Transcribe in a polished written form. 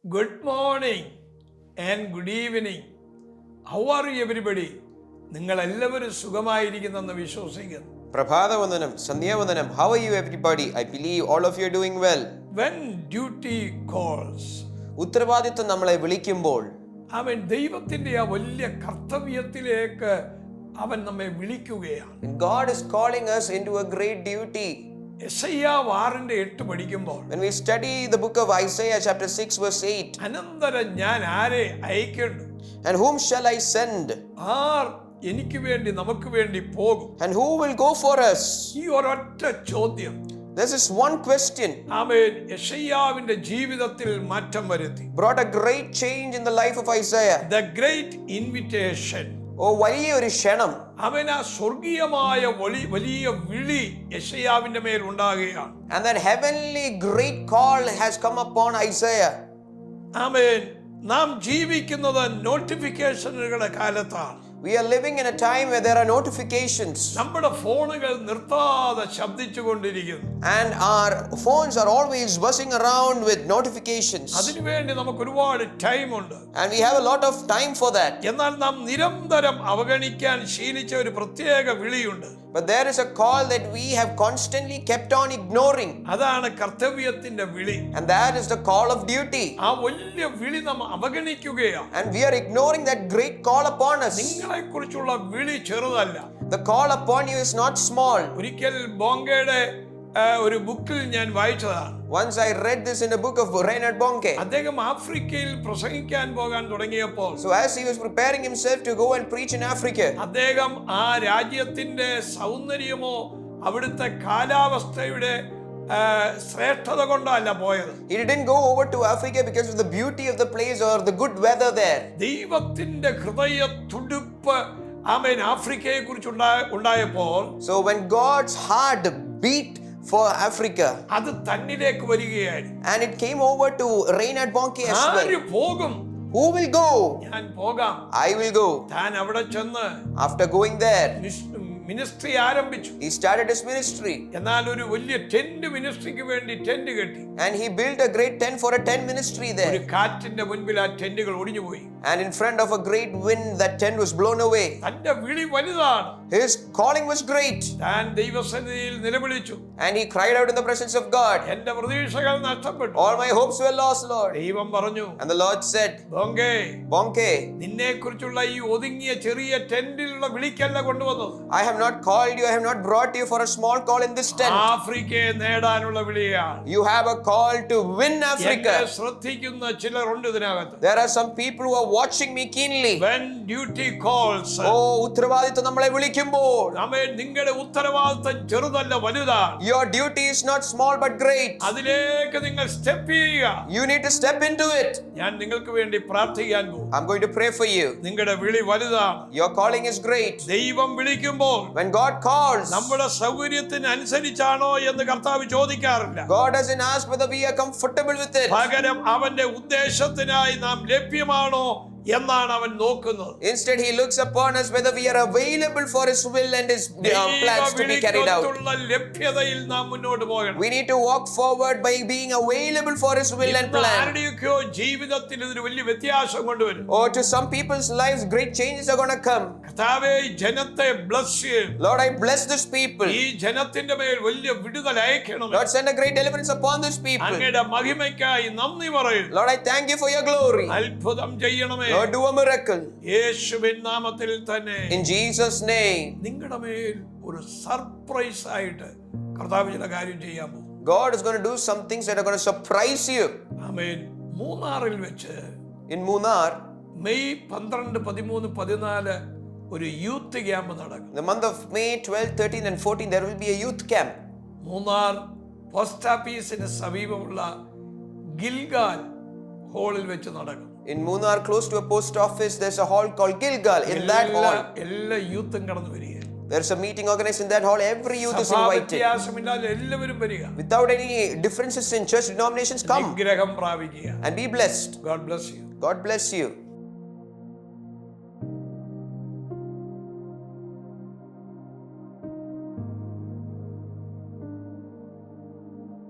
Good morning and good evening. How are you everybody? നിങ്ങൾ എല്ലാവരും സുഖമായിരിക്കുന്നെന്ന് വിശ്വസിക്കുന്നു. പ്രഭാതവന്ദനം, സന്ധ്യാവന്ദനം. How are you everybody? I believe all of you are doing well. When duty calls, ഉത്തരവാദിത്വം നമ്മളെ വിളിക്കുമ്പോൾ, അവൻ ദൈവത്തിന്റെ ആ വലിയ കർത്തവ്യത്തിലേക്ക് അവൻ നമ്മെ വിളിക്കുകയാണ്. God is calling us into a great duty. യെശയ്യാ 6:8 പഠിക്കുമ്പോൾ, When we study the book of Isaiah chapter 6 verse 8, അനന്തരം ഞാൻ ആരെ അയക്കേണ്ടു, and whom shall I send? ആർ എനിക്ക് വേണ്ടി നമുക്ക് വേണ്ടി പോകും? And who will go for us? ഈ ഒരൊറ്റ ചോദ്യം This is one question അവൻ യെശയ്യാവിന്റെ ജീവിതത്തിൽ മാറ്റം വരുത്തി. brought a great change in the life of Isaiah. The great invitation. വലിയ ഒരു ക്ഷണം, അവൻ ആ സ്വർഗീയമായ വലിയ വിളി യെശയ്യാവിന്റെ മേൽ ഉണ്ടാകുകയാണ്. and that heavenly great call has come upon Isaiah. ആമേൻ. നാം ജീവിക്കുന്നത് നോട്ടിഫിക്കേഷനുകളുടെ കാലത്താണ്. We are living in a time where there are notifications, നമ്മുടെ ഫോണുകൾ നിർത്താതെ ശബ്ദിച്ചുകൊണ്ടിരിക്കുന്നു. and our phones are always buzzing around with notifications, അതിനുവേണ്ടി നമുക്ക് ഒരുപാട് ടൈം ഉണ്ട്. and we have a lot of time for that. എന്നാൽ നാം നിരന്തരം അവഗണിക്കാൻ ശീലിച്ച ഒരു പ്രത്യേക വിളിയുണ്ട്. But there is a call that we have constantly kept on ignoring, അതാണ് കർത്തവ്യത്തിന്റെ വിളി. and that is the call of duty. ആ വലിയ വിളി നാം അവഗണിക്കുകയാണ്. And we are ignoring that great call upon us. നിങ്ങളെ കുറിച്ചുള്ള വിളി ചെറുതല്ല. The call upon you is not small. ഒരിക്കൽ ബോങ്കയുടെ ഒരു ബുക്കിൽ ഞാൻ വായിച്ചതാണ്. Once I read this in a book of Reinhard Bonnke. അദ്ദേഹം ആഫ്രിക്കയിൽ പ്രസംഗിക്കാൻ പോകാൻ തുടങ്ങിയപ്പോൾ, So as he was preparing himself to go and preach in Africa, അദ്ദേഹം ആ രാജ്യത്തിന്റെ സൗന്ദര്യമോ അവിടുത്തെ കാലാവസ്ഥയുടെ ശ്രേഷ്ഠത കൊണ്ടല്ല പോയത്. he didn't go over to Africa because of the beauty of the place or the good weather there. ദൈവത്തിന്റെ ഹൃദയ തുടിപ്പ് ആമേൻ ആഫ്രിക്കയെ കുറിച്ച് ഉണ്ടായപ്പോൾ, So when God's heart beat for Africa, അത് തന്നിലേക്ക് വരികയായിരുന്നു. and it came over to Reinhard Bonnke as ആര് well. പോകും? Who will go? ഞാൻ പോകാം. I will go. താൻ അവിടെ ചെന്ന് After going there, മിനിസ്ട്രി ആരംഭിച്ചു. he started his ministry, എന്നാൽ ഒരു വലിയ ടെന്റ് മിനിസ്ട്രിക്ക് വേണ്ടി ടെന്റ് കെട്ടി. and he built a great tent for a tent ministry ഒരു there. കാറ്റിന്റെ മുൻപിൽ ആ ടെന്റുകൾ ഒടിഞ്ഞുപോയി. And in front of a great wind, that tent was blown away. തന്റെ വിളി വലുതാണ്. His calling was great, താൻ ദൈവസന്നിധിയിൽ നിലവിളിച്ചു. and he cried out in the presence of God, എന്റെ പ്രതീക്ഷകൾ നഷ്ടപ്പെട്ടു. all my hopes were lost, Lord. ദൈവം പറഞ്ഞു, And the Lord said, ബോങ്കേ, Bonnke, നിന്നെ കുറിച്ചുള്ള ഈ ഒതുങ്ങിയ ചെറിയ ടെന്റിലുള്ള വിളിക്കല്ല കൊണ്ടുവന്നത്. I have not called you, I have not brought you for a small call in this tent. ആഫ്രിക്കയെ നേടാനുള്ള വിളിയാണ്. You have a call to win എന്നെ Africa. ശ്രദ്ധിക്കുന്ന ചിലരുണ്ട് ഇതിനകത്ത്. There are some people who are watching me keenly. When duty calls, ഉത്തരവാദിത്വം നമ്മളെ വിളിക്കുമ്പോൾ, ആമേൻ, നിങ്ങളുടെ ഉത്തരവാദിത്തം ചെറുതല്ല, വലുതാണ്. your duty is not small but great. അതിലേക്ക് നിങ്ങൾ സ്റ്റെപ്പ് ചെയ്യുക. You need to step into it. ഞാൻ നിങ്ങൾക്ക് വേണ്ടി പ്രാർത്ഥിക്കാൻ പോകും. I'm going to pray for you. നിങ്ങളുടെ വിളി വലുതാണ്. Your calling is great. ദൈവം വിളിക്കുമ്പോൾ When God calls, നമ്മുടെ സൗകര്യത്തിന് അനുസരിച്ചാണോ എന്ന് കർത്താവ് ചോദിക്കാറില്ല. God doesn't ask whether we are comfortable with it. പകരം അവന്റെ ഉദ്ദേശത്തിനായി നാം ലഭ്യമാണോ എന്നാണ് അവൻ നോക്കുന്നത്. Instead, he looks upon us whether we are available for his will and his plans to be carried out. ലഭ്യതയിൽ നാം മുന്നോട്ട് പോകണം. We need to walk forward by being available for his will and plan. ആരുടെയൊക്കെയോ ജീവിതത്തിൽ ഇതൊരു വലിയ വ്യത്യാസം കൊണ്ടുവരും. Or to some people's lives, great changes are going to come. കർത്താവേ, ഈ ജനത്തെ ബ്ലസ് ചെയ്യണം. Lord, I bless this people. ഈ ജനത്തിന്റെ മേൽ വലിയ വിടുതൽ അയക്കണം. Lord, send a great deliverance upon this people. അങ്ങയുടെ മഹിമയ്ക്കായി നന്ദി പറയുന്നു. Lord, I thank you for your glory. അത്ഭുതം ചെയ്യണമേ. Lord, do a miracle. യേശുവിൻ നാമത്തിൽ തന്നെ. In Jesus' name. നിങ്ങളുടെ മേൽ ഒരു സർപ്രൈസ് ആയിട്ട് കർത്താവ് ചില കാര്യം ചെയ്യാൻ പോകും. God is going to do some things that are going to surprise you. ആമേൻ. മൂന്നാറിൽ വെച്ച് In Munnar, മെയ് 12, 13, 14 ഒരു യൂത്ത് ക്യാമ്പ് നടക്കും. in the month of May 12, 13 and 14, there will be a youth camp. Munnar post ഓഫീസിന് സമീപമുള്ള ഗിൽഗാൽ ഹാളിൽ വെച്ച് നടക്കും. In Munnar, close to a post office, there's a hall called Gilgal. In that hall, എല്ലാ യൂത്തും കടന്നു വരിക. there's a meeting organized in that hall. Every youth is invited. വ്യത്യാസമില്ലാതെ എല്ലാവരും വരിക. Without any differences in church denominations, come അനുഗ്രഹം പ്രാപിക്കുക. and be blessed. God bless you. God bless you.